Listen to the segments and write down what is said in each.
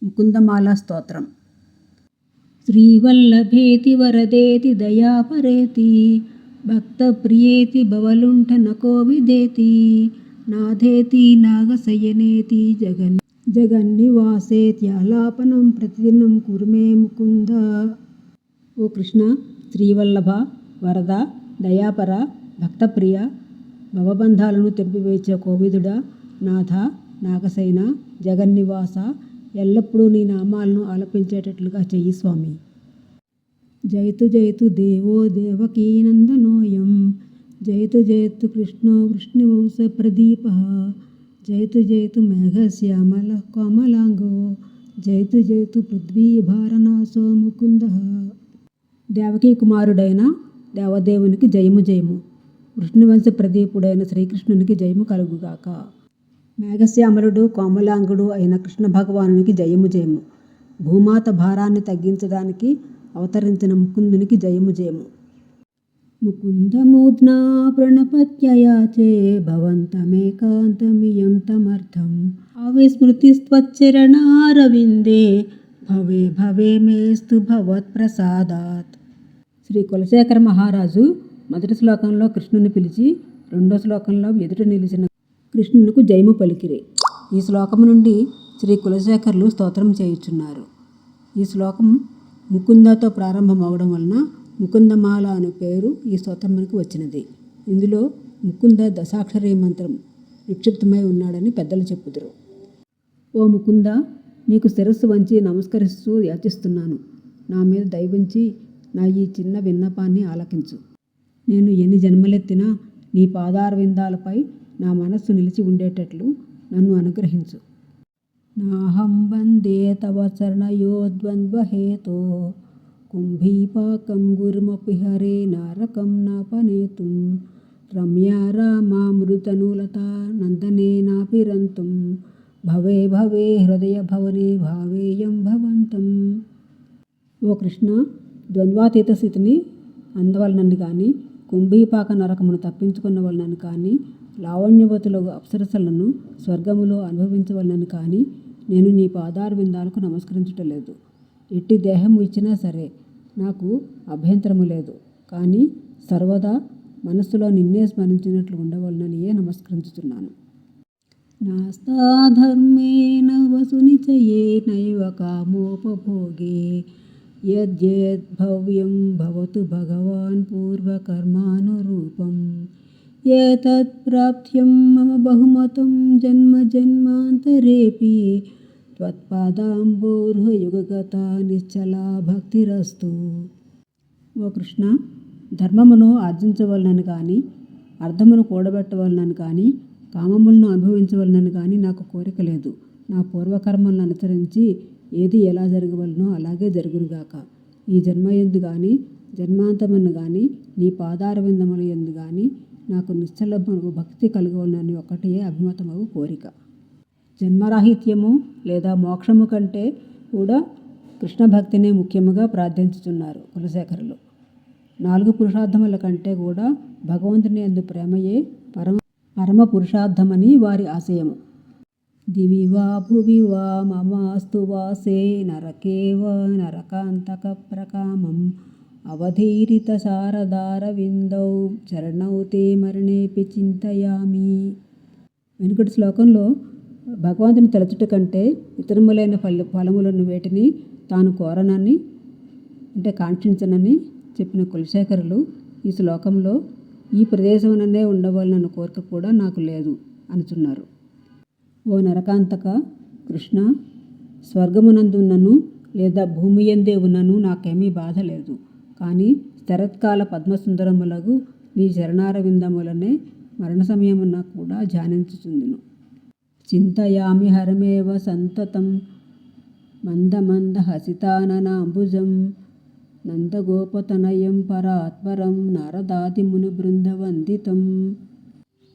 ముకుందమాల స్తోత్రం. శ్రీవల్లభేతి వరదేతి దయాపరేతి భక్తప్రియేతి భవలుంఠన కోవిదేతి నాథేతి నాగశయనేతి జగన్నివాసేత్యాలాపనం ప్రతిదినం కురుమే ముకుంద. ఓ కృష్ణ, శ్రీవల్లభ, వరద, దయాపర, భక్తప్రియ, భవబంధాలను తెంపివేచే కోవిదుడా, నాథ, నాగశయన, జగన్నివాస, ఎల్లప్పుడూ నీ నామాలను ఆలపించేటట్లుగా చెయ్యి స్వామి. జయతు జయతు దేవో దేవకీనందనోయం జయతు జయతు కృష్ణో వృష్ణివంశ ప్రదీప జయతు జయతు మేఘశ్యామల కోమలాంగో జయతు జయతు పృథ్వీభారనాశో ముకుంద. దేవకీ కుమారుడైన దేవదేవునికి జయము జయము. వృష్ణివంశ ప్రదీపుడైన శ్రీకృష్ణునికి జయము కలుగుగాక. మేఘశ్యామలుడు కోమలాంగుడు అయిన కృష్ణ భగవానునికి జయము జయము. భూమాత భారాన్ని తగ్గించడానికి అవతరించిన ముకుందునికి జయము జయము. ముకుందమూర్ధ్నా ప్రణపత్యయాచే భవంతమేకాంతమియం తమర్థం అవిస్మృతిస్త్వచ్చరణారవిందే భవే భవే మేస్తు భవత్ప్రసాదాత్. శ్రీ కులశేఖర మహారాజు మొదటి శ్లోకంలో కృష్ణుని పిలిచి రెండో శ్లోకంలో ఎదుట నిలిచిన కృష్ణునికి జయము పలికిరి. ఈ శ్లోకము నుండి శ్రీ కులశేఖరులు స్తోత్రం చేయుచున్నారు. ఈ శ్లోకం ముకుందతో ప్రారంభమవడం వలన ముకుందమాల అనే పేరు ఈ స్తోత్రమునికి వచ్చినది. ఇందులో ముకుంద దశాక్షరీ మంత్రం నిక్షిప్తమై ఉన్నాడని పెద్దలు చెప్పుదురు. ఓ ముకుంద, నీకు శిరస్సు వంచి నమస్కరిస్తూ యాచిస్తున్నాను. నా మీద దయవుంచి నా ఈ చిన్న విన్నపాన్ని ఆలకించు. నేను ఎన్ని జన్మలెత్తినా నీ పాదార విందాలపై నా మనస్సు నిలిచి ఉండేటట్లు నన్ను అనుగ్రహించు. నాహం వందే తవ చరణయోద్వంద్వహేతో కుంభీపాకం గురుమపి హరే నారకం నాపనేతుం రమ్యా రామామృతనులత నందనేనాపిరంతుం భవే భవే హృదయ భవనే భావేయం భవంతం. ఓ కృష్ణ, ద్వంద్వాతీత స్థితిని అందవలనని కానీ కుంభీపాక నరకమును తప్పించుకున్న వలనని కానీ లావణ్యవతులకు అప్సరసలను స్వర్గములో అనుభవించవలనని కానీ నేను నీ పాదార విందాలకు నమస్కరించటలేదు. ఎట్టి దేహము ఇచ్చినా సరే నాకు అభ్యంతరము లేదు. కానీ సర్వదా మనస్సులో నిన్నే స్మరించినట్లు ఉండవలననియే నమస్కరించుతున్నాను. నాస్తాధర్మేణ వసునిచయే నైవ కామోపభోగే యద్యద్భవ్యం భవతు భగవాన్ పూర్వకర్మానురూపం ఏతత్ ప్రాప్త్యం మమ బహుమతం జన్మ జన్మాంతరేపి త్వత్పాదాంబోర్హయుగగత నిశ్చలా భక్తిరస్తు. ఓ కృష్ణ, ధర్మమును ఆర్జించవలనని కానీ అర్థమును కూడబెట్టవలనని కానీ కామములను అనుభవించవలనని కానీ నాకు కోరిక లేదు. నా పూర్వకర్మలను అనుసరించి ఏది ఎలా జరగవలనో అలాగే జరుగునుగాక. ఈ జన్మయందు కానీ జన్మాంతమును కానీ నీ పాదార విందముల యందు కానీ నాకు నిశ్చలముకు భక్తి కలగవలనని ఒక్కటే అభిమతమగు కోరిక. జన్మరాహిత్యము లేదా మోక్షము కంటే కూడా కృష్ణ భక్తినే ముఖ్యముగా ప్రార్థించుతున్నారు కులశేఖరులు. 4 పురుషార్థముల కంటే కూడా భగవంతుని యందు ప్రేమయే పరమ పురుషార్థమని వారి ఆశయము. దివి వా భువి వా మమాస్తు వాసే నరకేవ నరకాంతక ప్రకామం అవధీరిత శారదార విందౌ చరణౌ తే మరణేపి చింతయామి. వెనుకటి శ్లోకంలో భగవంతుని తలచుట కంటే ఇతరములైన ఫలములను వేటిని తాను కోరనని అంటే కాంక్షించనని చెప్పిన కులశేఖరులు ఈ శ్లోకంలో ఈ ప్రదేశముననే ఉండవలనన్న కోరిక కూడా నాకు లేదు అనుచున్నారు. ఓ నరకాంతక కృష్ణ, స్వర్గమునందు ఉన్నను లేదా భూమి యందే ఉన్నను నాకేమీ బాధ లేదు. కానీ శరత్కాల పద్మసుందరములగు నీ చరణార విందములనే మరణ సమయమున కూడా ధ్యానించుచుందును. చింతయామి హరమేవ సంతతం మందమంద హసితాననాంబుజం నందగోపతనయం పరాత్పరం నారదాది ముని బృందవందితం.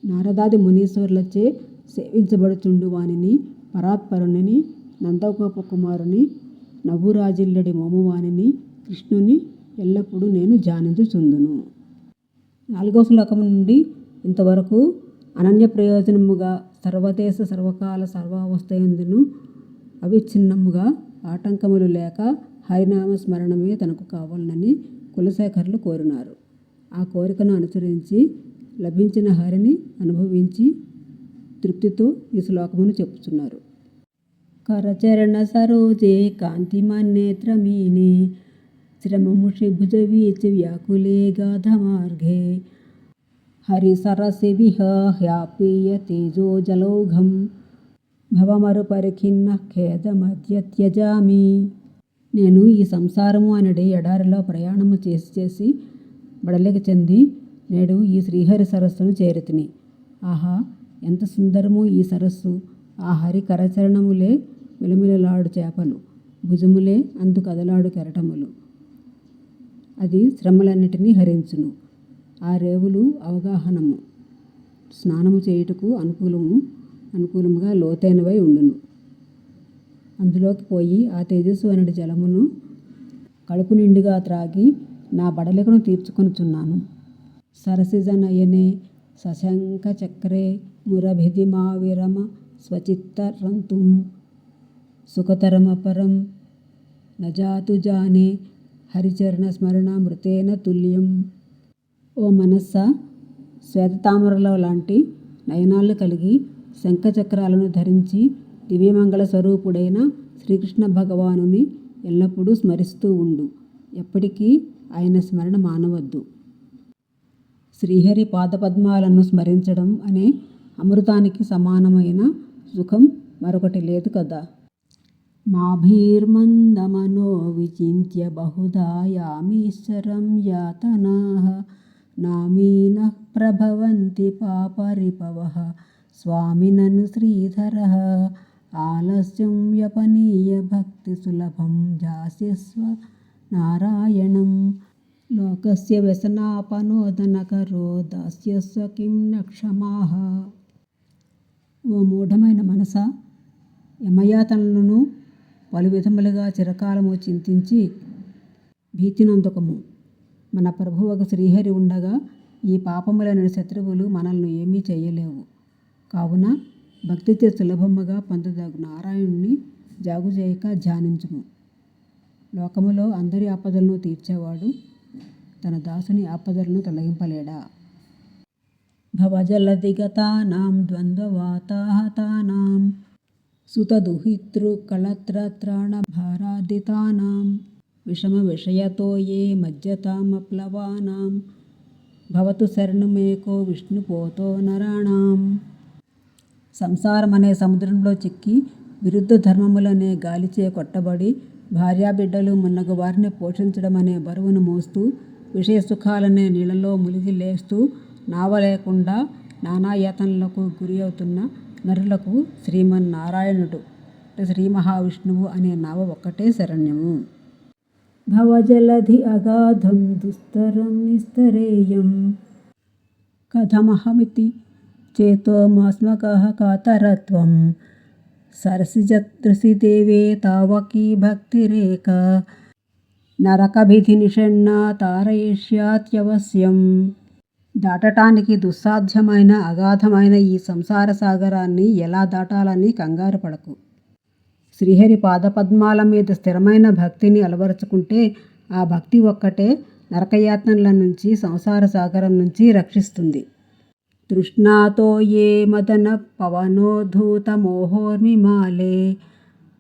నారదాది మునీశ్వరులచే సేవించబడుచుండు వానిని, పరాత్పరుని, నందగోప కుమారుని, నవ్వురాజిల్లడి మోమువానిని కృష్ణుని ఎల్లప్పుడూ నేను ధ్యానించుచుందును. 4వ శ్లోకం నుండి ఇంతవరకు అనన్య ప్రయోజనముగా సర్వదేశ సర్వకాల సర్వావస్థయందును అవిచ్ఛిన్నముగా ఆటంకములు లేక హరినామ స్మరణమే తనకు కావాలని కులశేఖరులు కోరినారు. ఆ కోరికను అనుసరించి లభించిన హరిని అనుభవించి తృప్తితో ఈ శ్లోకమును చెప్పుచున్నారు. కరచరణ సరోజే కాంతిమన్నేత్రమీనే శ్రమముషి భుజవీచి వ్యాకులే గాధమార్గే హరిసరసి విహాప్య తేజో జలౌఘం భవమరుపరిఖిన్న ఖేదమద్య త్యజామి. నేను ఈ సంసారము అనడే ఎడారిలో ప్రయాణము చేసి బడలిక చెంది నేడు ఈ శ్రీహరి సరస్సును చేరితిని. ఆహా, ఎంత సుందరము ఈ సరస్సు! ఆ హరి కరచరణములే మిలమిలలాడు చేపలు, భుజములే అందు కదలాడు కెరటములు. అది శ్రమలన్నిటినీ హరించును. ఆ రేవులు అవగాహనము స్నానము చేయుటకు అనుకూలముగా లోతైనవై ఉండును. అందులోకి పోయి ఆ తేజస్సు అనడి జలమును కడుపు నిండుగా త్రాగి నా బడలికను తీర్చుకొనుచున్నాను. సరసిజ నయనే శశంక చక్రే మురభిధిమా విరమ స్వచిత్తరంతుం సుఖతరమపరం నజాతు జానే హరిచరణ స్మరణ మృతేన తుల్యం. ఓ మనస్సా, శ్వేతతామరలో లాంటి నయనాలు కలిగి శంఖచక్రాలను ధరించి దివ్యమంగళ స్వరూపుడైన శ్రీకృష్ణ భగవానుని ఎల్లప్పుడూ స్మరిస్తూ ఉండు. ఎప్పటికీ ఆయన స్మరణ మానవద్దు. శ్రీహరి పాదపద్మాలను స్మరించడం అనే అమృతానికి సమానమైన సుఖం మరొకటి లేదు కదా. మాభిర్మందమనో విచింత్య బహుధా యామీశ్వరం యాతనాః నామీనః ప్రభవంతి పాపరిపవః స్వామినను శ్రీధరః ఆలస్యం వ్యపనీయ భక్తి సులభం జాస్యస్వ నారాయణం లోకస్య వ్యసనాపనోదనకరో దాస్యస్వ కిం నక్షమాః. ఓ మూఢమైన మనసా, యమయాతనలను పలు విధములుగా చిరకాలము చింతించి భీతినందుకము. మన ప్రభువకు శ్రీహరి ఉండగా ఈ పాపములైన శత్రువులు మనల్ని ఏమీ చేయలేవు. కావున భక్తితో సులభముగా పొందదగు నారాయణుని జాగు చేయక ధ్యానించుము. లోకములో అందరి ఆపదలను తీర్చేవాడు తన దాసుని ఆపదలను తొలగింపలేడా? భవజలదిగతానాం ద్వంద్వవాతాహతానాం సుతదుహితృకళత్రత్రాణ భారాదితానాం విషమ విషయతో ఏ మజ్జతామప్లవానాం భవతు శరణుమేకో విష్ణుపోతో నరాణాం. సంసారం అనే సముద్రంలో చిక్కి విరుద్ధ ధర్మములనే గాలిచే కొట్టబడి భార్యాబిడ్డలు మున్నగు వారిని పోషించడం అనే బరువును మోస్తూ విషయ సుఖాలనే నీళ్ళలో మునిగి లేస్తూ నావ లేకుండా నానాయాతనలకు గురి అవుతున్న నరులకు శ్రీమన్నారాయణుడు శ్రీ మహావిష్ణువు అనే నావ ఒక్కటే శరణ్యము. భవజలధి అగాధం దుస్తరం నిస్తరేయం కథమహమితి చేతోమాస్మకః కాతరత్వం సరసిజదృశిదేవే తావకీ భక్తిరేక నరకభిధి నిషణ్ణా తారయిష్యాత్యవశ్యం. దాటటానికి దుస్సాధ్యమైన అగాధమైన ఈ సంసార సాగరాన్ని ఎలా దాటాలని కంగారు పడకు. శ్రీహరి పాదపద్మాల మీద స్థిరమైన భక్తిని అలవరుచుకుంటే ఆ భక్తి ఒక్కటే నరకయాతనల నుంచి సంసార సాగరం నుంచి రక్షిస్తుంది. తృష్ణాతో ఏ మదన పవనోద్ధూత మోహోర్మిమాలే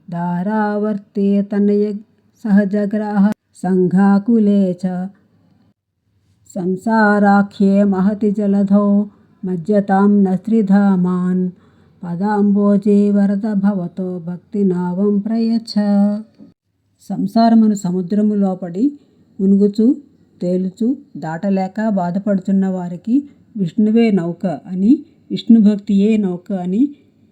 దారావర్తే తనయ సహజగ్రాహ సంఘాకులే చ సంసారాఖ్యే మహతి జలధౌ మజ్జతాం నస్త్రిధామాన్ పదాంబోజే వరద భవతో భక్తినావం ప్రయచ్ఛ. సంసారమును సముద్రము లోపడి మునుగుచు తేలుచు దాటలేక బాధపడుతున్న వారికి విష్ణువే నౌక అని, విష్ణుభక్తియే నౌక అని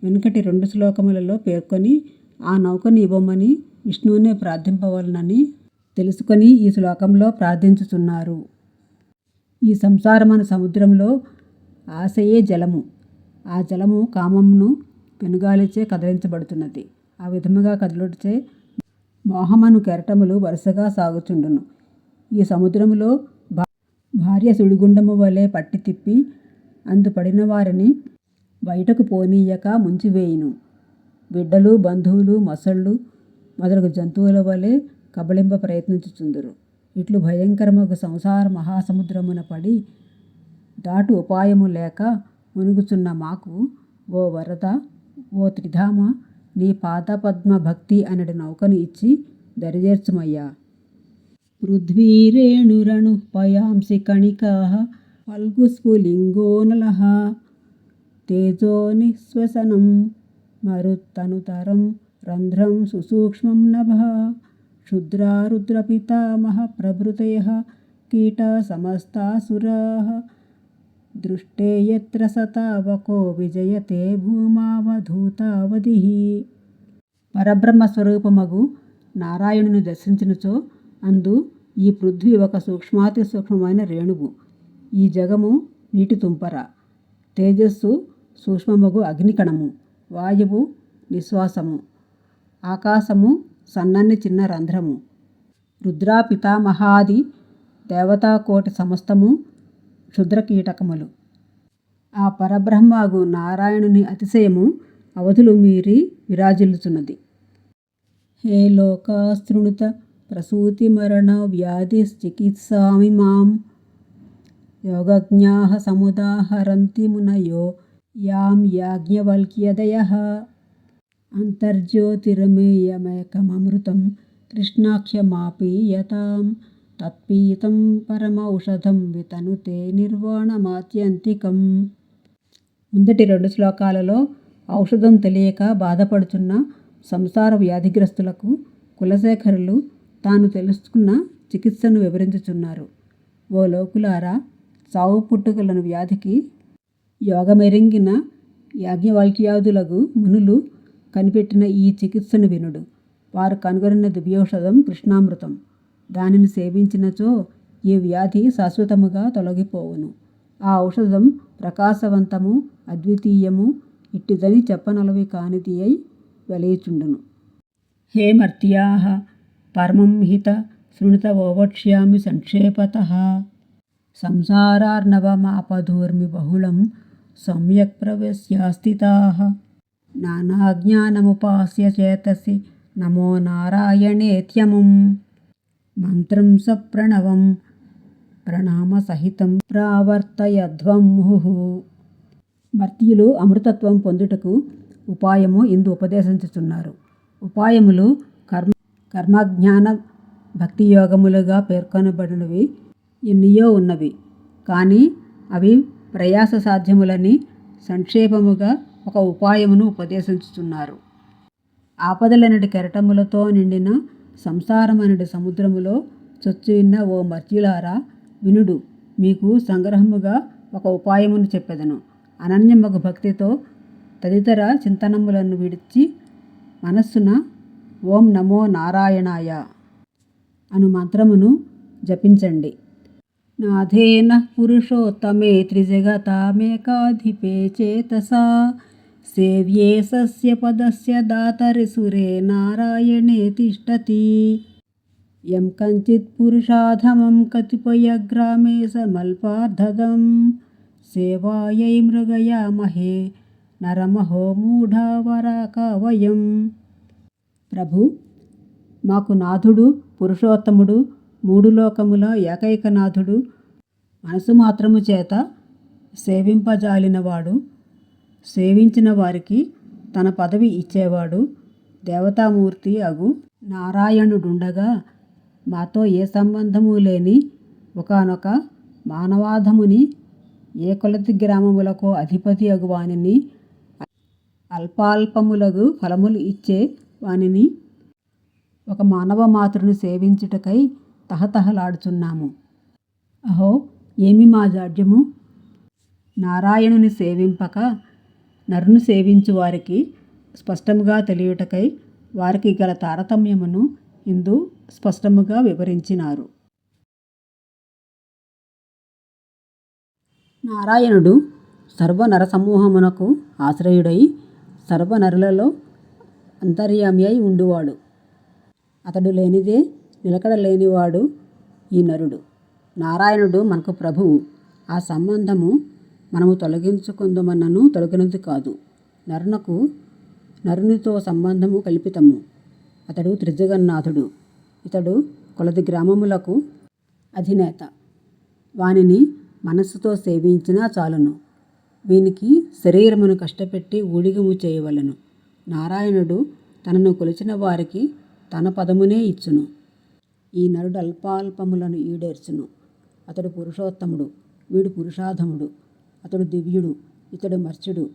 వెనుకటి 2 శ్లోకములలో పేర్కొని ఆ నౌకను ఇవ్వమని విష్ణువునే ప్రార్థింపవలనని తెలుసుకొని ఈ శ్లోకంలో ప్రార్థించుచున్నారు. ఈ సంసారమను సముద్రంలో ఆశయే జలము. ఆ జలము కామమును పెనుగాలిచే కదిలించబడుతున్నది. ఆ విధముగా కదులుటచే మోహమను కెరటములు వరుసగా సాగుచుండును. ఈ సముద్రములో భార్య సుడిగుండము వలె పట్టి తిప్పి అందు పడిన వారిని బయటకు పోనీయక ముంచివేయును. బిడ్డలు, బంధువులు, మొసళ్ళు మొదలగు జంతువుల వలె కబళింప ప్రయత్నించుచుందురు. ఇట్లు భయంకరమగు సంసార మహాసముద్రమున పడి దాటు ఉపాయము లేక మునుగుచున్న మాకు ఓ వరద, ఓ త్రిధామ, నీ పాదపద్మ భక్తి అనడి నౌకను ఇచ్చి దరిచేర్చుమయ్యా. పృథ్వీరేణురణు పయాంసి కణికా ఫల్గుస్ఫులింగోనలః తేజో నిశ్వసనం మరుత్తనుతరం రంధ్రం సుసూక్ష్మం నభః క్షుద్రా రుద్రపితామహ ప్రభృతయః కీట సమస్తాసురాః దృష్టే యత్ర సతావకో విజయతే భూమావధూతావధిః. పరబ్రహ్మ స్వరూపమగు నారాయణుని దర్శించినచో అందు ఈ పృథ్వీ ఒక సూక్ష్మాతి సూక్ష్మమైన రేణువు, ఈ జగము నీటి తుంపర, తేజస్సు సూక్ష్మమగు అగ్నికణము, వాయువు నిశ్వాసము, ఆకాశము సన్నని చిన్న రంధ్రము, రుద్రా పితామహాది దేవతాకోటి సమస్తము క్షుద్రకీటకములు. ఆ పరబ్రహ్మగు నారాయణుని అతిశయము అవధులు మీరి విరాజిల్లుచున్నది. హే లోకాశృణుత ప్రసూతి మరణ వ్యాధిశ్చికిత్సామి మాం యోగజ్ఞాః సముదాహరంతి మునయో యాం యాజ్ఞవల్క్యదయః అంతర్జ్యోతిరమేయమేకమమృతం కృష్ణాఖ్యమాపీయతాం తత్పీతం పరమౌషధం వితనుతే నిర్వాణమాత్యంతికం. ముందటి 2 శ్లోకాలలో ఔషధం తెలియక బాధపడుచున్న సంసార వ్యాధిగ్రస్తులకు కులశేఖరులు తాను తెలుసుకున్న చికిత్సను వివరించుచున్నారు. ఓ లోకులారా, చావు పుట్టుకలను వ్యాధికి యోగమెరింగిన యాజ్ఞవల్క్యాదులగు మునులు కనిపెట్టిన ఈ చికిత్సను వినుడు. వారు కనుగొనిన దివ్యౌషధం కృష్ణామృతం. దానిని సేవించినచో ఈ వ్యాధి శాశ్వతముగా తొలగిపోవును. ఆ ఔషధం ప్రకాశవంతము, అద్వితీయము, ఇట్టిదని చెప్పనలవి కానిది అయి వెలయుచుండును. హే మర్త్యాః, పరమం హిత శృణుత వోవక్ష్యామి సంక్షేపతః. సంసారార్ణవమాపధూర్మి బహుళం సమ్యక్ ప్రవేశ్యాస్థితాః. నానాజ్ఞానముపాస్య చేతసి నమో నారాయణేత్యముం మంత్రం సప్రణవం ప్రణామసహితం ప్రావర్తయధ్వం ముహుః. మర్త్యులు అమృతత్వం పొందుటకు ఉపాయము ఇందు ఉపదేశించుచున్నారు. ఉపాయములు కర్మజ్ఞాన భక్తియోగములుగా పేర్కొనబడినవి ఎన్నియో ఉన్నవి. కానీ అవి ప్రయాస సాధ్యములని సంక్షేపముగా ఒక ఉపాయమును ఉపదేశించుచున్నారు. ఆపదలనటి కెరటములతో నిండిన సంసారమనటి సముద్రములో చొచ్చుయిన్న ఓ మర్త్యులారా, వినుడు. మీకు సంగ్రహముగా ఒక ఉపాయమును చెప్పెదను. అనన్యమగు భక్తితో తదితర చింతనములను విడిచి మనస్సున ఓం నమో నారాయణాయ అను మంత్రమును జపించండి. నాథేన పురుషోత్తమే త్రిజగతామేకాధిపే చేతసా సేవ్యే సస్య పదస్య దాతరి సురే నారాయణే తిష్టతి. యం కంచిత్ పురుషాధమం కతిపయగ్రామే సమల్పార్ధదం సేవాయై మృగయామహే నరమహో మూఢావరాకవయం. ప్రభు, మాకు నాథుడు, పురుషోత్తముడు, 3 లోకముల ఏకైకనాథుడు, మనసు మాత్రము చేత సేవింపజాలినవాడు, సేవించిన వారికి తన పదవి ఇచ్చేవాడు, దేవతామూర్తి అగు నారాయణుడుండగా మాతో ఏ సంబంధము లేని ఒకానొక మానవాధముని, ఏ కొలది గ్రామములకో అధిపతి అగు వానిని, అల్పాల్పములగు ఫలములు ఇచ్చే వానిని, ఒక మానవ మాతృని సేవించుటకై తహతహలాడుచున్నాము. అహో, ఏమి మా జాడ్యము! నారాయణుని సేవింపక నరుని సేవించు వారికి స్పష్టముగా తెలియుటకై వారికి గల తారతమ్యమును ఇందు స్పష్టముగా వివరించినారు. నారాయణుడు సర్వనర సమూహమునకు ఆశ్రయుడై సర్వనరులలో అంతర్యామి అయి ఉండువాడు. అతడు లేనిదే నిలకడ లేనివాడు ఈ నరుడు. నారాయణుడు మనకు ప్రభువు. ఆ సంబంధము మనము తొలగించుకుందామన్నను తొలగినది కాదు. నరునకు నరునితో సంబంధము కల్పితము. అతడు త్రిజగన్నాథుడు. ఇతడు కొలది గ్రామములకు అధినేత. వానిని మనస్సుతో సేవించినా చాలును. వీనికి శరీరమును కష్టపెట్టి ఊడిగము చేయవలెను. నారాయణుడు తనను కొలిచిన వారికి తన పదమునే ఇచ్చును. ఈ నరుడు అల్పాల్పములను ఈడేర్చును. అతడు పురుషోత్తముడు, వీడు పురుషాధముడు. అతడు దివ్యుడు, ఇతడు మర్త్యుడు.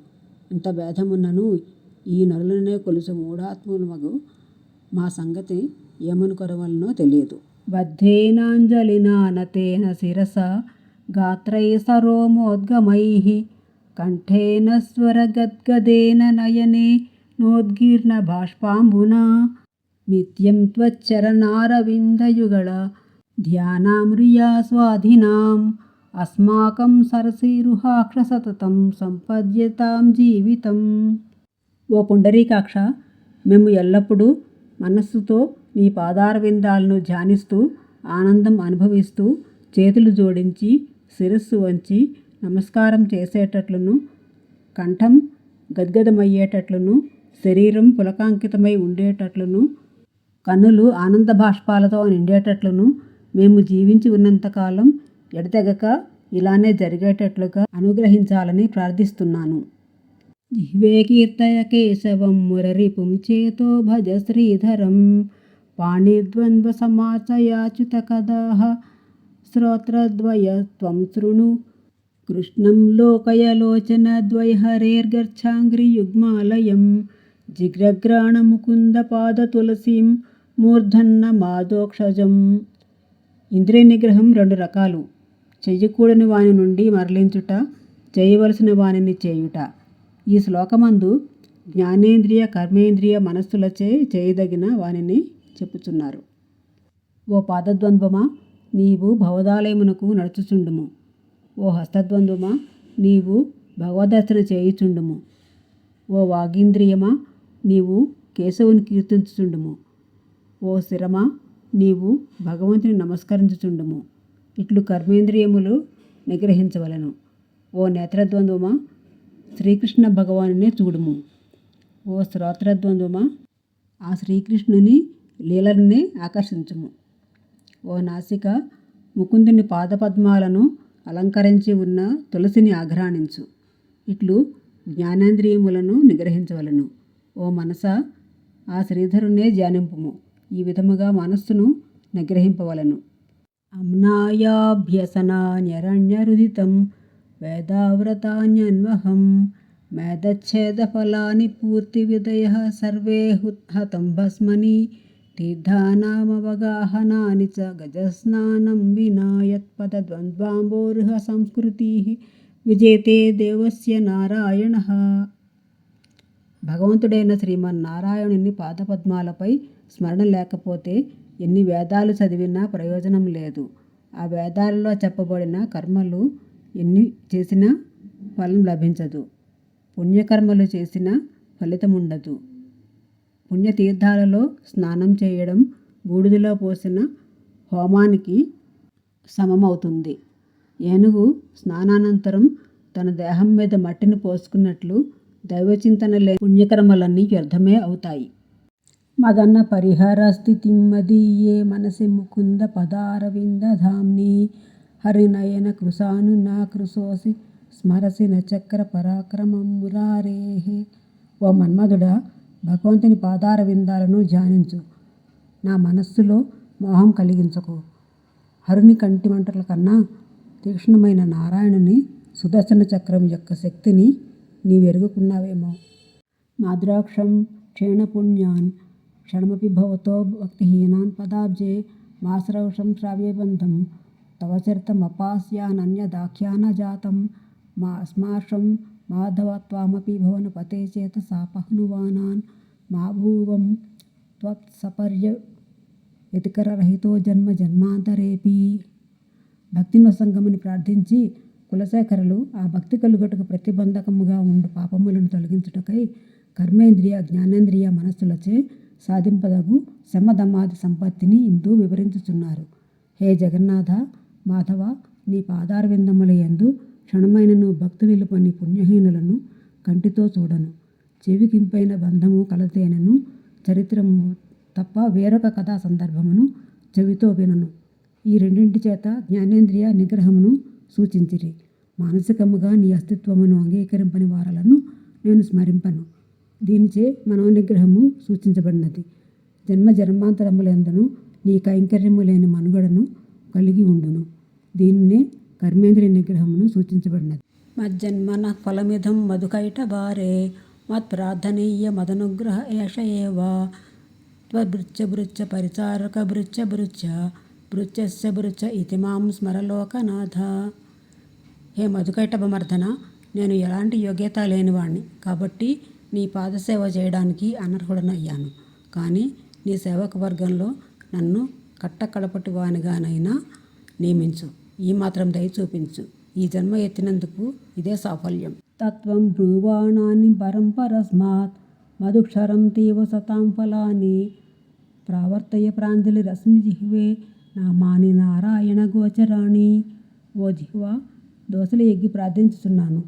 ఇంత భేదమున్నను ఈ నరులనే కొలుసు మూఢాత్ములమగు మా సంగతి ఏమనుకొనవలనో తెలియదు. బద్ధేనాంజలినానతేన శిరస గాత్రై సరోమోద్గమైః కంఠేన స్వరగద్గదేన నయనే నోద్గీర్ణ బాష్పాంబునా నిత్యం త్వచ్చరణారవిందయుగళ ధ్యానామృయా స్వాధీనాం అస్మాకం సరసిరుహాక్ష సతతం సంపద్యతాం జీవితం. ఓ పుండరీకాక్ష, మేము ఎల్లప్పుడూ మనస్సుతో నీ పాదారవిందాలను ధ్యానిస్తూ ఆనందం అనుభవిస్తూ చేతులు జోడించి శిరస్సు వంచి నమస్కారం చేసేటట్లును, కంఠం గద్గదమయ్యేటట్లును, శరీరం పులకాంకితమై ఉండేటట్లును, కన్నులు ఆనంద బాష్పాలతో నిండేటట్లును మేము జీవించి ఉన్నంతకాలం ఎడతెగక ఇలానే జరిగేటట్లుగా అనుగ్రహించాలని ప్రార్థిస్తున్నాను. జిహ్వే కీర్తయ కేశవం మురరిపుం చేతో భజ శ్రీధరం పాణిద్వంద్వ సమాచయాచ్యుత కదాహ శ్రోత్రద్వయ త్వం శృణు కృష్ణం లోకయలోచన ద్వైహరేర్గచ్ఛాంగ్రియుగ్మాలయం జిగ్రగ్రాణ ముకుంద పాద తులసీం మూర్ధన్న మాదోక్షజం. ఇంద్రియ నిగ్రహం రెండు రకాలు. చెయ్యకూడని వాని నుండి మరలించుట, చేయవలసిన వానిని చేయుట. ఈ శ్లోకమందు జ్ఞానేంద్రియ కర్మేంద్రియ మనస్సులచే చేయదగిన వానిని చెప్పుచున్నారు. ఓ పాదద్వంద్వమా, నీవు భవదాలయమునకు నడుచుచుండుము. ఓ హస్తద్వంద్వమా, నీవు భగవదర్శన చేయుచుండుము. ఓ వాగీంద్రియమా, నీవు కేశవుని కీర్తించుచుండుము. ఓ శిరమా, నీవు భగవంతుని నమస్కరించుచుండుము. ఇట్లు కర్మేంద్రియములు నిగ్రహించవలెను. ఓ నేత్రద్వంద్వమా, శ్రీకృష్ణ భగవానునే చూడుము. ఓ శ్రోత్రద్వంద్వమా, ఆ శ్రీకృష్ణుని లీలనే ఆకర్షించుము. ఓ నాసిక, ముకుందుని పాదపద్మాలను అలంకరించి ఉన్న తులసిని ఆఘ్రాణించు. ఇట్లు జ్ఞానేంద్రియములను నిగ్రహించవలను. ఓ మనస, ఆ శ్రీధరునే ధ్యానింపుము. ఈ విధముగా మనస్సును నిగ్రహింపవలను. అమ్నాయాభ్యసనాన్యరణ్యరుదితం వేదావ్రతాన్యన్వహం మేధచ్ఛేదఫలాని పూర్తి విదయ సర్వే హతం భస్మని తీర్థానామవగాహనాని చ గజస్నానం వినా యత్పదద్వంద్వాంబోర్హ సంస్కృతి విజేతే దేవస్య నారాయణః. భగవంతుడైన శ్రీమన్నారాయణుని పాదపద్మాలపై స్మరణ లేకపోతే ఎన్ని వేదాలు చదివినా ప్రయోజనం లేదు. ఆ వేదాలలో చెప్పబడిన కర్మలు ఎన్ని చేసినా ఫలం లభించదు. పుణ్యకర్మలు చేసిన ఫలితం ఉండదు. పుణ్యతీర్థాలలో స్నానం చేయడం బూడిదలో పోసిన హోమానికి సమమవుతుంది. ఏనుగు స్నానానంతరం తన దేహం మీద మట్టిని పోసుకున్నట్లు దైవచింతన లేని పుణ్యకర్మలన్నీ వ్యర్థమే అవుతాయి. మదన్న పరిహర స్థితిం మదీయే మనసి ముకుంద పదారవిందధామ్ని హరినయన కృశాను నా కృశోసి స్మరసి నచక్ర పరాక్రమం మురారేహే. ఓ మన్మధుడా, భగవంతుని పాదారవిందాలను ధ్యానించు. నా మనస్సులో మోహం కలిగించకు. హరుని కంటి మంటల కన్నా తీక్ష్ణమైన నారాయణుని సుదర్శన చక్రం యొక్క శక్తిని నీవెరుగుకున్నావేమో. మాద్రాక్షం క్షీణపుణ్యాన్ క్షణమపి భవతో భక్తిహీనాన్ పదాబ్జే మాశ్రౌషం శ్రావ్యబంధం తవ చరితమపాస్యానన్యదాఖ్యాన జాతం మా అస్మార్షం మాధవ త్వామపి భువనపతే చేతసాపహ్నువానాన్ మా భూవం త్వత్సపర్య వ్యతికరరహితో జన్మ జన్మాంతరేపి. భక్తి నొసంగమని ప్రార్థించి కులశేఖరులు ఆ భక్తి కలుగటకు ప్రతిబంధకముగా ఉండు పాపములను తొలగించుటకై కర్మేంద్రియ జ్ఞానేంద్రియ మనస్సులచే సాధింపదగు శమధమాది సంపత్తిని ఇందు వివరించుచున్నారు. హే జగన్నాథ, మాధవ, నీ పాదారవిందముల యందు క్షణమైనను భక్తి నిలుపని పుణ్యహీనులను కంటితో చూడను. చెవికింపైన బంధము కలతేనను చరిత్రము తప్ప వేరొక కథా సందర్భమును చెవితో వినను. ఈ రెండింటి చేత జ్ఞానేంద్రియ నిగ్రహమును సూచించిరి. మానసికముగా నీ అస్తిత్వమును అంగీకరింపని వారలను నేను స్మరింపను. దీనిచే మనోనిగ్రహము సూచించబడినది. జన్మ జన్మాంతరములందును నీ కైంకర్యము లేని మనుగడను కలిగి ఉండును. దీనినే కర్మేంద్రియ నిగ్రహమును సూచించబడినది. మజ్జన్మన ఫలమిదం మధుకైటభారే మత్ప్రార్థనీయ మదనుగ్రహ ఏష ఏవ త్వభృత్య భృత్య పరిచారక భృత్య భృత్య భృత్యస్య భృత్య ఇతి మాం స్మరలోకనాథ. హే మధుకైటభమర్దన, నేను ఎలాంటి యోగ్యత లేనివాణ్ణి కాబట్టి నీ పాదసేవ చేయడానికి అనర్హుడనయ్యాను. కానీ నీ సేవక వర్గంలో నన్ను కట్టకడపటి వానిగానైనా నియమించు. ఈ మాత్రం దయ చూపించు. ఈ జన్మ ఎత్తినందుకు ఇదే సాఫల్యం. తత్వం బ్రువాణాని పరం పరస్మాత్ మధుక్షరం తీవ సతాం ఫలాని ప్రావర్తయ ప్రాంజలి రశ్మి జిహ్వే నామాని నారాయణ గోచరాణి. ఓ జిహ్వా, దోసలు ఎగ్గి ప్రార్థించుచున్నాను.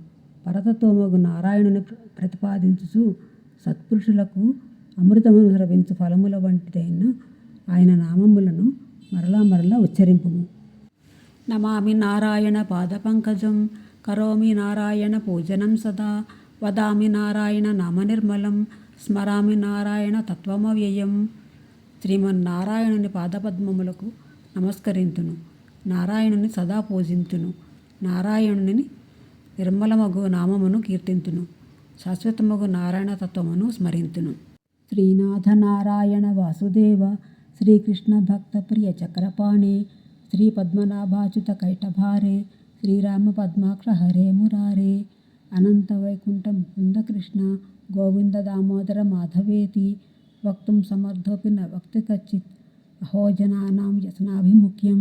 పరతత్వమగు నారాయణుని ప్రతిపాదించుచు సత్పురుషులకు అమృతమును స్రవించు ఫలముల వంటిదైన ఆయన నామములను మరలా మరలా ఉచ్చరింపుము. నమామి నారాయణ పాదపంకజం కరోమి నారాయణ పూజనం సదా వదామి నారాయణ నామనిర్మలం స్మరామి నారాయణ తత్వమవ్యయం. శ్రీమన్నారాయణుని పాదపద్మములకు నమస్కరింతును. నారాయణుని సదా పూజింతును. నారాయణుని నిర్మలమగు నామమును కీర్తింతును. శాశ్వతమగు నారాయణ తత్వమును స్మరింతును. శ్రీనాథ నారాయణ వాసుదేవ శ్రీకృష్ణ భక్త ప్రియ చక్రపాణి శ్రీ పద్మనాభాచ్యుత కైటభారే శ్రీరామ పద్మాక్ష హరే మురారే అనంత వైకుంఠ ముకుంద కృష్ణ గోవింద దామోదర మాధవేతి వక్తుం సమర్థోపి న వక్తి కచ్చిత్ అహోజనానాం వ్యసనాభిముఖ్యం.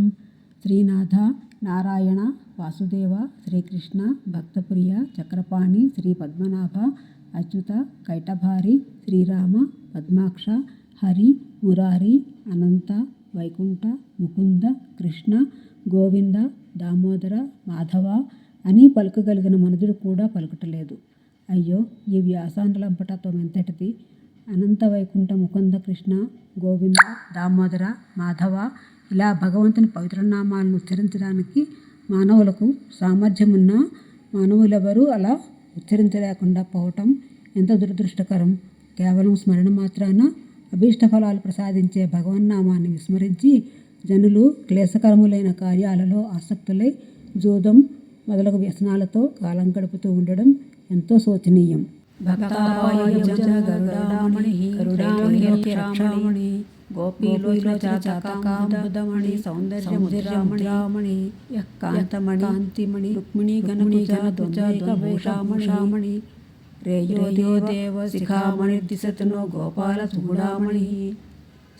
శ్రీనాథ నారాయణ వాసుదేవ శ్రీకృష్ణ భక్తప్రియ చక్రపాణి శ్రీ పద్మనాభ అచ్యుత కైటభారి శ్రీరామ పద్మాక్ష హరి మురారి అనంత వైకుంఠ ముకుంద కృష్ణ గోవింద దామోదర మాధవ అని పలుకగలిగిన మనుజుడు కూడా పలుకటలేదు. అయ్యో, ఈ వ్యాసాంతలంపటత్వం ఎంతటిది! అనంత వైకుంఠ ముకుంద కృష్ణ గోవింద దామోదర మాధవ ఇలా భగవంతుని పవిత్రనామాలను ఉచ్చరించడానికి మానవులకు సామర్థ్యమున్న మానవులెవరూ అలా ఉచ్చరించలేకుండా పోవటం ఎంత దురదృష్టకరం. కేవలం స్మరణ మాత్రాన అభీష్ట ఫలాలు ప్రసాదించే భగవన్నామాన్ని విస్మరించి జనులు క్లేశకరములైన కార్యాలలో ఆసక్తులై జూదం మొదలగు వ్యసనాలతో కాలం గడుపుతూ ఉండడం ఎంతో శోచనీయం. గోపీలోచనమణి సౌందర్యముద్రామణి కాంతమణి రుక్మిణీ గణభూషామణి రేయో దేవ శిఖామణి దిశతనో గోపాల చూడామణి.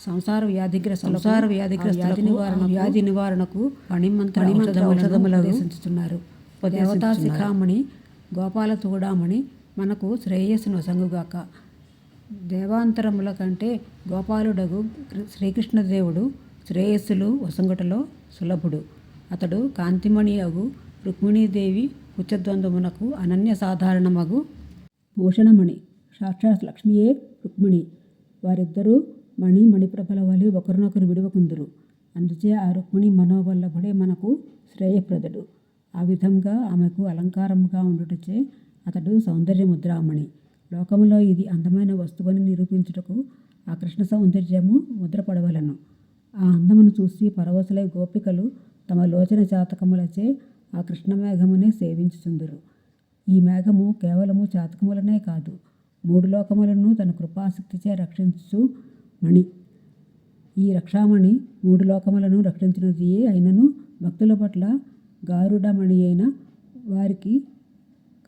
సంసార వ్యాధిగ్రస్తులకు వ్యాధి నివారణకు ఔషధములను ఉపదేశించుతున్నారు. దేవతా శిఖామణి గోపాల చూడామణి మనకు శ్రేయస్సును వసంగుగాక. దేవాంతరముల కంటే గోపాలుడగు శ్రీకృష్ణదేవుడు శ్రేయస్సులు వసంగుటలో సులభుడు. అతడు కాంతిమణి అగు రుక్మిణీదేవి ఉచ్చద్వంద్వమునకు అనన్య సాధారణమగు భూషణమణి. సాక్షాత్ లక్ష్మియే రుక్మిణి. వారిద్దరూ మణిప్రభల వలె ఒకరినొకరు విడవకుందురు. అందుచే ఆ రుక్మిణి మనోవల్లభుడే మనకు శ్రేయప్రదుడు. ఆ విధంగా ఆమెకు అలంకారముగా ఉండుటచే అతడు సౌందర్యముద్రామణి. లోకములో ఇది అందమైన వస్తువుని నిరూపించుటకు ఆ కృష్ణ సౌందర్యము ముద్రపడవలను. ఆ అందమును చూసి పరవశులై గోపికలు తమ లోచన జాతకములచే ఆ కృష్ణమేఘమునే సేవించుచుందురు. ఈ మేఘము కేవలము జాతకములనే కాదు, 3 లోకములను తన కృపాశక్తిచే రక్షించు మణి. ఈ రక్షామణి 3 లోకములను రక్షించినదియే అయినను భక్తుల పట్ల గారుడమణి అయిన వారికి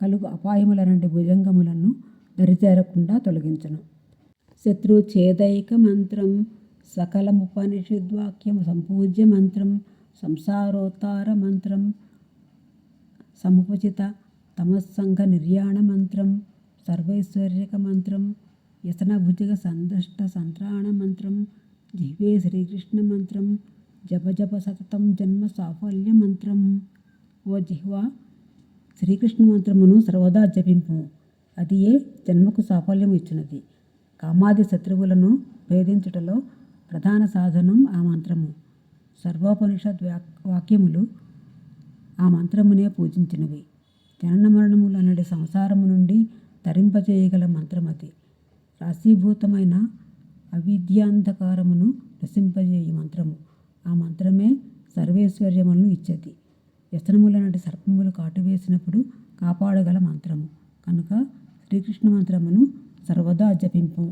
కలుగు అపాయములనంటి భుజంగములను దరిచేరకుండా తొలగించును. శత్రుఛేదైక మంత్రం సకలముపనిషద్వాక్యము సంపూజ్య మంత్రం సంసారోత్తార మంత్రం సముపచిత తమస్సంగ నిర్యాణ మంత్రం సర్వైశ్వర్యక మంత్రం వ్యసన భుజగ సందష్ట సంత్రాణ మంత్రం జిహ్వే శ్రీకృష్ణ మంత్రం జప జప సతతం జన్మ సాఫల్య మంత్రం. ఓ జిహ్వా, శ్రీకృష్ణ మంత్రమును సర్వదా జపింపు. అది ఏ జన్మకు సాఫల్యం ఇచ్చినది. కామాది శత్రువులను భేదించుటలో ప్రధాన సాధనం ఆ మంత్రము. సర్వోపనిషద్ వాక్యములు ఆ మంత్రమునే పూజించినవి. జనన మరణములనడి సంసారము నుండి తరింపచేయగల మంత్రమది. రాశీభూతమైన అవిద్యాంధకారమును నశింపజేయి మంత్రము. ఆ మంత్రమే సర్వేశ్వర్యములను ఇచ్చేది. వ్యసనములనటి సర్పములు కాటువేసినప్పుడు కాపాడగల మంత్రము కనుక శ్రీకృష్ణ మంత్రమును సర్వదా జపింపు.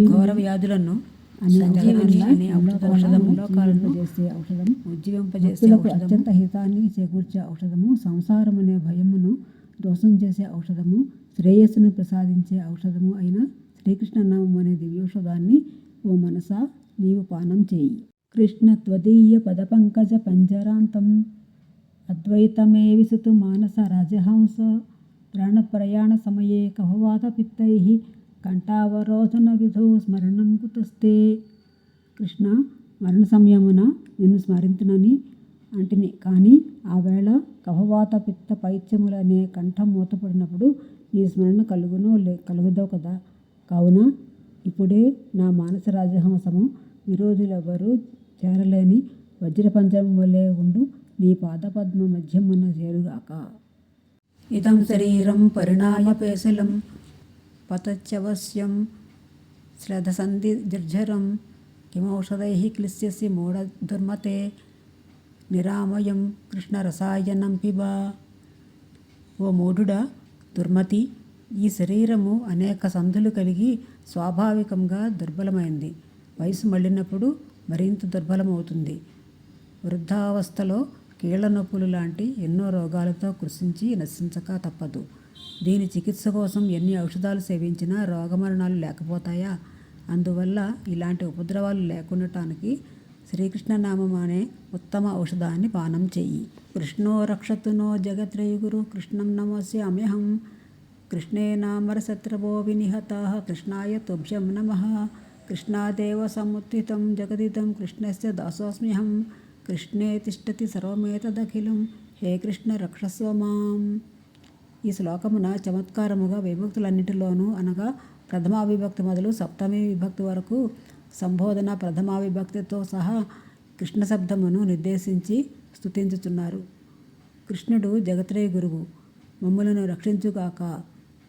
ఘోర వ్యాధులను సంజీవిని ఔషధము, లోకాలను ఉజ్జీవింపజేసే అత్యంత హితాన్ని చేకూర్చే ఔషధము, సంసారమనే భయమును దోషం చేసే ఔషధము, శ్రేయస్సును ప్రసాదించే ఔషధము అయిన శ్రీకృష్ణ నామం అనే దివ్యౌషధాన్ని ఓ మనసా నీవు పానం చేయి. కృష్ణ త్వదీయ పదపంకజ పంజరాంతం అద్వైతమే విసుతు మానస రాజహంస ప్రాణప్రయాణ సమయే కఫవాత పిత్తైః కంఠావరోధన విధో స్మరణం కుతస్తే. కృష్ణ, మరణ సమయమున నిన్ను స్మరింతునని అంటిని, కానీ ఆ వేళ కఫవాత పిత్త పైత్యములనే కంఠం మూతపడినప్పుడు నీ స్మరణ కలుగుదో కదా. కావున ఇప్పుడే నా మానస రాజహంసము విరోధులెవరూ చేరలేని వజ్రపంజరం వలె ఉండు నీ పాదపద్మ మధ్యమున చేరుగాక. ఇదం శరీరం పరిణాయ పేశలం పతత్యవశ్యం శ్రద్ధసంధి జర్జరం కిమౌషధైః క్లిశ్యసి మూఢ దుర్మతే నిరామయం కృష్ణరసాయనం పిబ. ఓ మూఢుడా, దుర్మతి, ఈ శరీరము అనేక సంధులు కలిగి స్వాభావికంగా దుర్బలమైంది. వయసు మళ్ళినప్పుడు మరింత దుర్బలమవుతుంది. వృద్ధావస్థలో కీళ్ల నొప్పులు లాంటి ఎన్నో రోగాలతో కృషించి నశించక తప్పదు. దీని చికిత్స కోసం ఎన్ని ఔషధాలు సేవించినా రోగమరణాలు లేకపోతాయా? అందువల్ల ఇలాంటి ఉపద్రవాలు లేకుండటానికి శ్రీకృష్ణ నామం అనే ఉత్తమ ఔషధాన్ని పానం చెయ్యి. కృష్ణో రక్షతు నో జగత్రయగురు కృష్ణం నమస్యామ్యహం కృష్ణేనామరశత్రవో వినిహతాః కృష్ణాయ తుభ్యం నమః కృష్ణాదేవ సముత్థితం జగదిదం కృష్ణస్య దాసోస్మ్యహం కృష్ణే తిష్టతి సర్వమేతదఖిలం హే కృష్ణ రక్షస్వ మాం. ఈ శ్లోకమున చమత్కారముగా విభక్తులన్నిటిలోనూ అనగా ప్రథమా విభక్తి మొదలు సప్తమి విభక్తి వరకు సంబోధన ప్రథమా విభక్తితో సహా కృష్ణ శబ్దమును నిర్దేశించి స్తుతించుచున్నారు. కృష్ణుడు జగత్రయ గురువు, మమ్ములను రక్షించుగాక.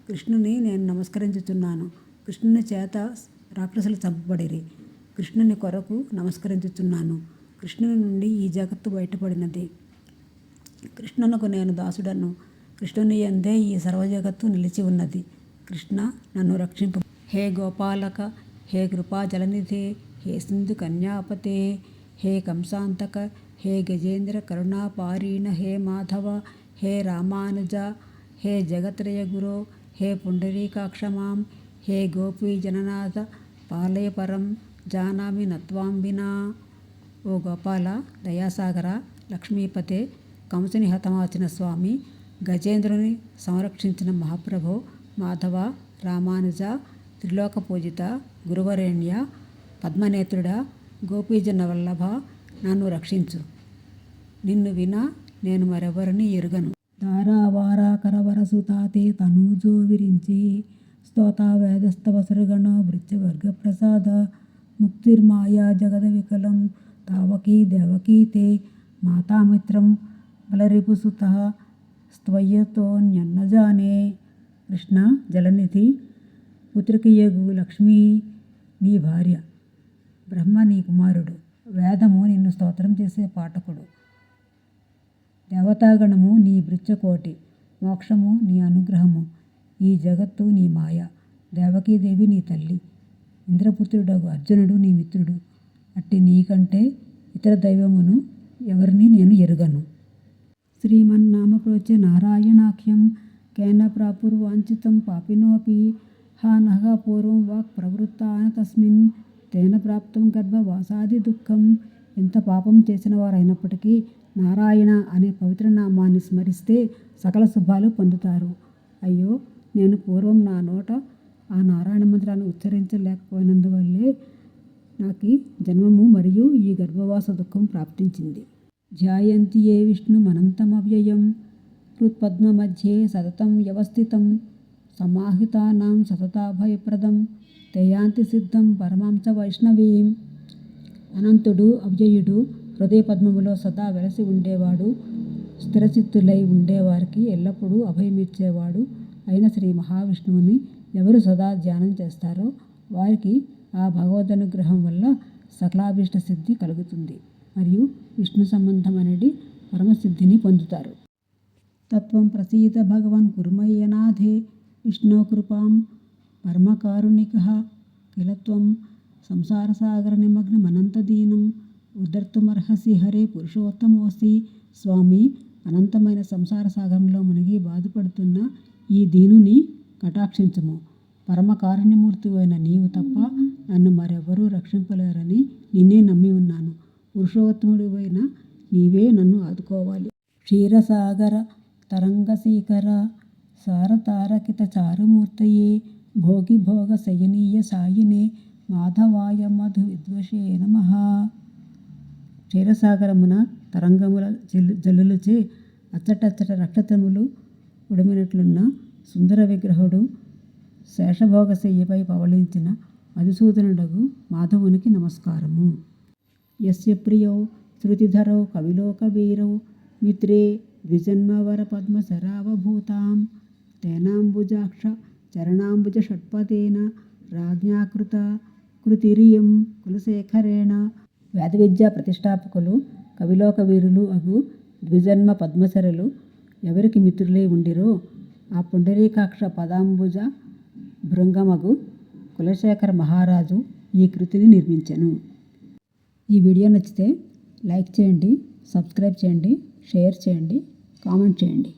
కృష్ణుని నేను నమస్కరించుచున్నాను. కృష్ణుని చేత రాక్షసులు చంపబడిరి. కృష్ణుని కొరకు నమస్కరించుచున్నాను. కృష్ణుని నుండి ఈ జగత్తు బయటపడినది. కృష్ణునకు నేను దాసుడను. కృష్ణుని యందే ఈ సర్వజగత్తు నిలిచి ఉన్నది. కృష్ణ, నన్ను రక్షింపు. హే గోపాలక, హే కృపా జలనిధే, హే సింధు కన్యాపతే, హే కంసాంతక, హే గజేంద్ర కరుణాపారీణ, హే మాధవ, హే రామానుజ, హే జగత్రయ గురో, హే పుండరీకాక్షమాం, హే గోపీ జననాథ పాలయ పరం జానామి నత్వాం వినా. ఓ గోపాల, దయాసాగర, లక్ష్మీపతే, కంసుని హతమార్చిన స్వామి, గజేంద్రుని సంరక్షించిన మహాప్రభో, మాధవ, రామానుజ, త్రిలోక పూజిత, గురువరేణ్య, పద్మనేత్రుడ, గోపీజన వల్లభ, నన్ను రక్షించు. నిన్ను వినా నేను మరెవరిని ఎరుగను. ధారావారాకరవరసుతాతే తనూజో విరించి స్తోతా వేదస్తవసరుగణ భృత్యవర్గ ప్రసాద ముక్తిర్మాయా జగద వికలం తావకీ దేవకీ తే మాతామిత్రం బలరిపుసుత స్త్వయ్యతోన్యన్నజానే. కృష్ణ, జలనిధి, పుత్రికయగు లక్ష్మీ నీ భార్య, బ్రహ్మ నీ కుమారుడు, వేదము నిన్ను స్తోత్రం చేసే పాఠకుడు, దేవతాగణము నీ భృత్యకోటి, మోక్షము నీ అనుగ్రహము, ఈ జగత్తు నీ మాయ, దేవకీదేవి నీ తల్లి, ఇంద్రపుత్రుడగు అర్జునుడు నీ మిత్రుడు. అట్టి నీకంటే ఇతర దైవమును ఎవరిని నేను ఎరుగను. శ్రీమన్నామప్రోచ్య నారాయణాఖ్యం కేన ప్రాపుర్వాంఛితం పాపినోపి హా నః పూర్వం వాక్ ప్రవృత్తాన తస్మిన్ తేన ప్రాప్తం గర్భవాసాది దుఃఖం. ఎంత పాపం చేసిన వారైనప్పటికీ నారాయణ అనే పవిత్ర నామాన్ని స్మరిస్తే సకల శుభాలు పొందుతారు. అయ్యో, నేను పూర్వం నా నోట ఆ నారాయణ మంత్రాన్ని ఉచ్చరించలేకపోయినందువల్లే నాకు జన్మము మరియు ఈ గర్భవాస దుఃఖం ప్రాప్తించింది. ధ్యాయంతి ఏ విష్ణుమనంతమవ్యయం హృత్పద్మమధ్యే సతతం వ్యవస్థితం సమాహితానాం సతతాభయప్రదం తేయాంతి సిద్ధం పరమాంస వైష్ణవీం. అనంతుడు, అవ్యయుడు, హృదయ పద్మములో సదా వెలసి ఉండేవాడు, స్థిరచిత్తులై ఉండేవారికి ఎల్లప్పుడూ అభయమిచ్చేవాడు అయిన శ్రీ మహావిష్ణువుని ఎవరు సదా ధ్యానం చేస్తారో వారికి ఆ భగవదనుగ్రహం వల్ల సకలాభీష్ట సిద్ధి కలుగుతుంది మరియు విష్ణు సంబంధమనేది పరమసిద్ధిని పొందుతారు. తత్వం ప్రసీద భగవన్ కుర్మయ్యనాథే విష్ణో కృపాం పరమకారుణికః కిలత్వం సంసారసాగర నిమగ్నమనంతదీనం ఉద్ధర్తుమర్హసి హరే పురుషోత్తమోసి. స్వామి, అనంతమైన సంసార సాగరంలో మునిగి బాధపడుతున్న ఈ దీనుని కటాక్షించము. పరమకారుణ్యమూర్తివైన నీవు తప్ప నన్ను మరెవరూ రక్షింపలేరని నిన్నే నమ్మి ఉన్నాను. పురుషోత్తముడివైన నీవే నన్ను ఆదుకోవాలి. క్షీరసాగర తరంగశీకర సారతారకిత చారుమూర్తయే భోగి భోగ శయనీయ సాయినే మాధవాయ మధు విద్వషే నమః. క్షీరసాగరమున తరంగముల జల్లులచే అచ్చటచ్చట నక్షత్రములు ఉడిమినట్లున్న సుందర విగ్రహుడు శేషభోగశయ్యపై పవళించిన మధుసూదనుడగు మాధవునికి నమస్కారము. యస్య ప్రియౌ శృతిధరౌ కవిలోకవీరౌ మిత్రే ద్విజన్మవర పద్మశరావభూతాం తేనాంబుజాక్ష చరణాంబుజ షట్పదేన రాజ్ఞాకృత కృతిరియం కులశేఖరేణ. వేద విద్యా ప్రతిష్టాపకులు, కవిలోక వీరులు అగు ద్విజన్మ పద్మశరలు ఎవరికి మిత్రులై ఉండిరో ఆ పుండరీకాక్ష పదాంబుజ భృంగమగు కులశేఖర మహారాజు ఈ కృతిని నిర్మించెను. ఈ వీడియో నచ్చితే లైక్ చేయండి, సబ్స్క్రైబ్ చేయండి, షేర్ చేయండి, కామెంట్ చేయండి.